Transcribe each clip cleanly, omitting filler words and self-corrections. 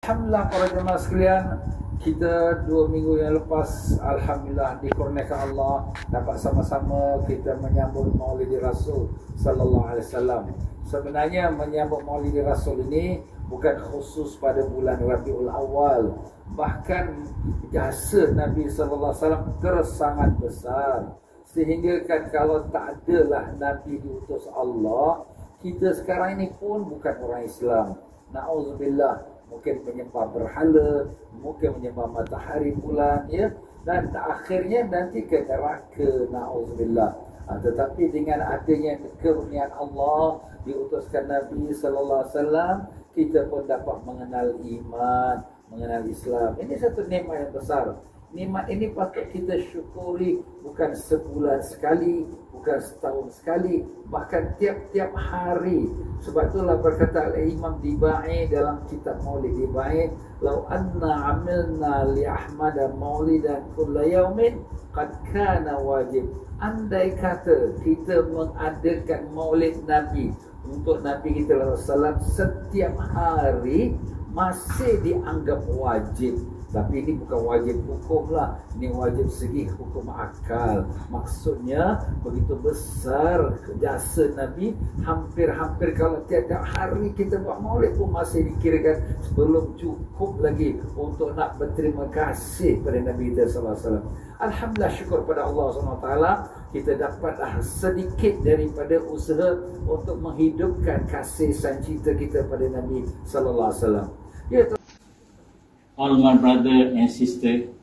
Alhamdulillah para jemaah sekalian, kita 2 minggu yang lepas alhamdulillah dikurniakan Allah dapat sama-sama kita menyambut Maulid Rasul sallallahu alaihi wasallam. Sebenarnya menyambut Maulid Rasul ini bukan khusus pada bulan Rabiul Awal, bahkan jasa Nabi sallallahu alaihi wasallam terus sangat besar, sehingga kan kalau tak adalah Nabi diutus Allah, kita sekarang ini pun bukan orang Islam. Na'udzubillah, mungkin menyembah berhala, mungkin menyembah matahari, bulan, ya, dan akhirnya nanti ke neraka, na'udzubillah. Tetapi dengan adanya kekurniaan Allah, diutuskan Nabi sallallahu alaihi wasallam, kita pun dapat mengenal iman, mengenal Islam. Ini satu nikmat yang besar. Nikmat ini patut kita syukuri, bukan sebulan sekali, bukan setahun sekali, bahkan tiap-tiap hari. Sebab itulah berkata Imam Dibai dalam kitab Maulid Dibai, "Lau anna amilna li Ahmada maulidan kulla yaumin qad kana wajib." Andai kata kita mengadakan Maulid Nabi untuk Nabi kita SAW setiap hari, masih dianggap wajib. Tapi ini bukan wajib hukum lah, ini wajib segi hukum akal. Maksudnya begitu besar jasa Nabi, hampir-hampir kalau tiap-tiap hari kita buat maulid pun masih dikirakan belum cukup lagi untuk nak berterima kasih pada Nabi kita SAW. Alhamdulillah, syukur pada Allah SWT, kita dapatlah sedikit daripada usaha untuk menghidupkan kasih dan cinta kita pada Nabi SAW. Ya, all my brother and sister,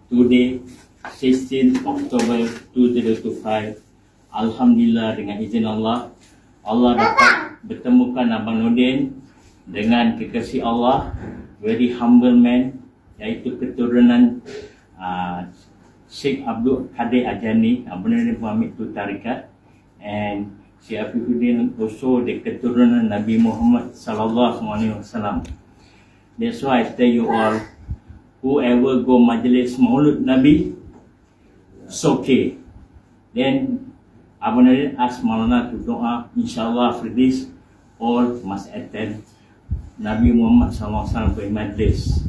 today 16 October 2025, Alhamdulillah dengan izin Allah, Allah dapat bertemukan Abang Nordin dengan kekasih Allah, very humble man, iaitu keturunan Sheikh Abdul Qadir Ajani, Abang Nordin pun ambil tu tarikat, and Sheikh Afifuddin also the keturunan Nabi Muhammad sallallahu alaihi wasallam. That's why I tell you all, whoever go majlis Maulud Nabi, it's okay. Then Abang Nordin ask Maulana to doa, inshallah for this, all must attend Nabi Muhammad SAW for majlis.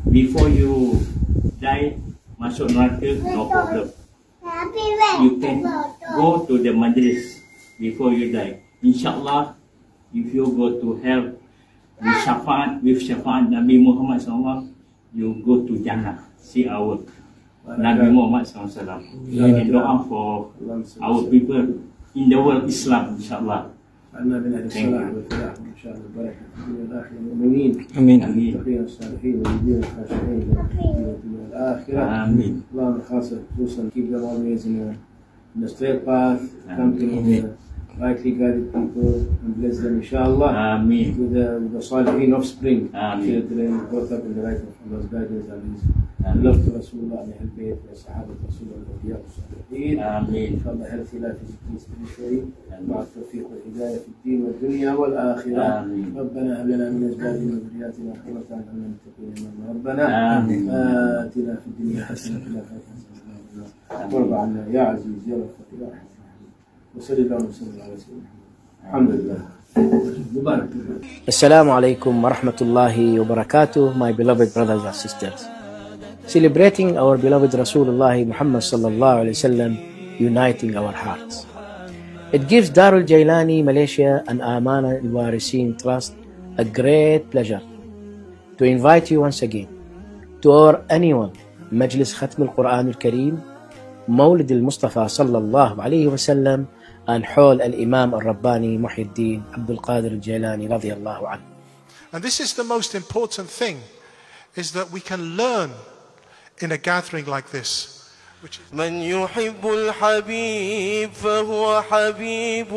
Before you die, masuk neraka, no problem. You can go to the majlis before you die. Inshallah, if you go to hell, with syafaat Nabi Muhammad SAW, you go to Jannah. See our Nabi Muhammad SAW. You can doa for our people in the world Islam, inshallah. Thank you. Amin. Amin. Keep them always in the straight path, come to the rightly guided people and bless them, inshallah. Amin. With the salihin offspring, Amin. children brought up in the right of Allah's guidance and His love to Rasulullah and Ahl Bayt and Sahaba Rasulullah and Awliya Salihin. Amin. Inshallah, healthy life is spiritually, مع التوفيق والهداية في الدين والدنيا والآخرة. آمين. ربنا هب لنا من أزواجنا وذرياتنا قرة أعين للمتقين إماما. ربنا آمين. آتنا في الدنيا حسنة وفي الآخرة حسنة وارض عنا يا عزيز يا رفيق يا رحمن. وصلى الله وسلم على سيدنا محمد. الحمد لله. مبارك. Assalamu alaikum wa rahmatullahi wa barakatuh, my beloved brothers and sisters. Celebrating our beloved Rasulullah Muhammad sallallahu alaihi wasallam, uniting our hearts. It gives Darul Jailani Malaysia and Amana Al-Warisin Trust a great pleasure to invite you once again to our annual Majlis Khatm al-Quran al-Kareem, Mawlid al-Mustafa sallallahu alayhi wa sallam, and Hall al-Imam al-Rabbani Muhyiddin Abdul Qadir al-Jailani radiyallahu anhu. And this is the most important thing, is that we can learn in a gathering like this. من يحب الحبيب فهو حبيب.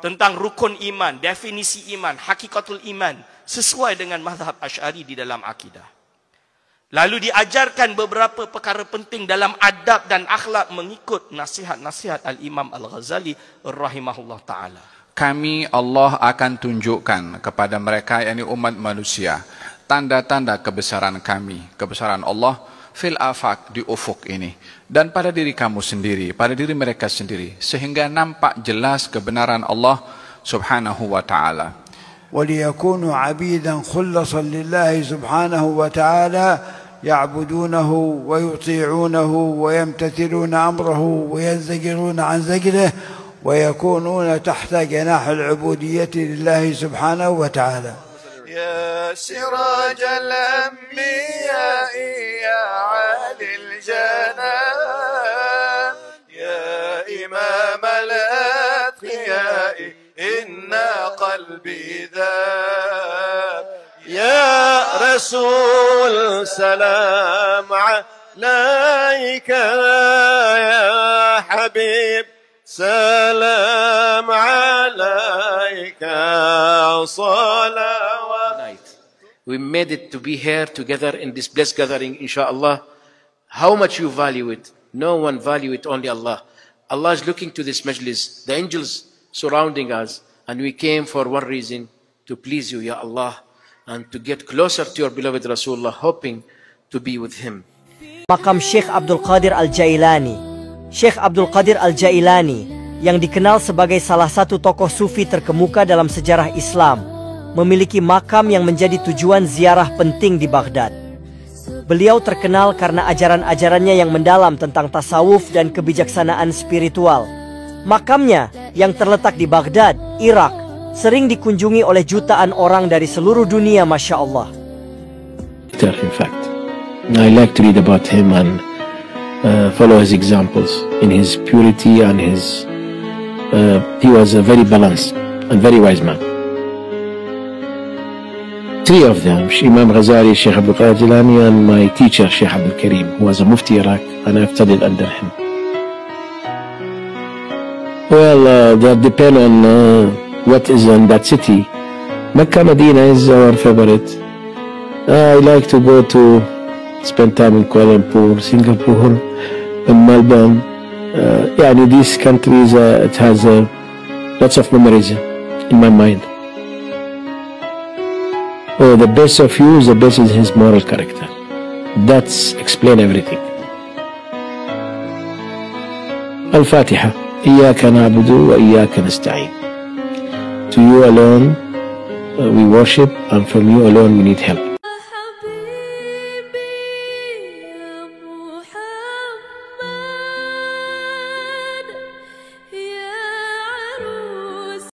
Tentang rukun iman, definisi iman, hakikatul iman, sesuai dengan mazhab Asy'ari di dalam akidah. Lalu diajarkan beberapa perkara penting dalam adab dan akhlak mengikut nasihat-nasihat Al-Imam Al-Ghazali rahimahullah ta'ala. Kami Allah akan tunjukkan kepada mereka, yakni umat manusia, tanda-tanda kebesaran kami, kebesaran Allah fil afaq, di ufuk ini, dan pada diri kamu sendiri, pada diri mereka sendiri, sehingga nampak jelas kebenaran Allah subhanahu wa ta'ala. وليكونوا عبيدا خلصا لله سبحانه وتعالى يعبدونه ويطيعونه ويمتثلون أمره وينزجرون عن زجره ويكونون تحت جناح العبودية لله سبحانه وتعالى. يا سراج الأنبياء يا عالي الجنان يا إمام الأتقياء إن قلبي ذاب يا رسول سلام عليك يا حبيب سلام عليك صلوات. We made it to be here together in this blessed gathering, inshallah. How much you value it? No one value it, only Allah. Allah is looking to this majlis, the angels surrounding us, and we came for one reason, to please you, Ya Allah, and to get closer to your beloved Rasulullah, hoping to be with him. Makam Syekh Abdul Qadir Al-Jailani. Syekh Abdul Qadir Al-Jailani yang dikenal sebagai salah satu tokoh sufi terkemuka dalam sejarah Islam, memiliki makam yang menjadi tujuan ziarah penting di Baghdad. Beliau terkenal karena ajaran-ajarannya yang mendalam tentang tasawuf dan kebijaksanaan spiritual. Makamnya yang terletak di Baghdad, Irak, sering dikunjungi oleh jutaan orang dari seluruh dunia, Masya Allah. In fact, I like to read about him and follow his examples in his purity and his. He was a very balanced and very wise man. Three of them, Imam Ghazali, Sheikh Abdul Qadir Jilani, and my teacher, Sheikh Abdul Karim, who was a Mufti Iraq, and I've studied under him. Well, that depends on what is in that city. Mecca, Medina is our favorite. I like to go to spend time in Kuala Lumpur, Singapore, and Melbourne. These countries, it has lots of memories in my mind. Oh, the best of you is the best in his moral character. That's explain everything. Al-Fatiha. إياك نعبد وإياك نستعين. To you alone we worship, and from you alone we need help.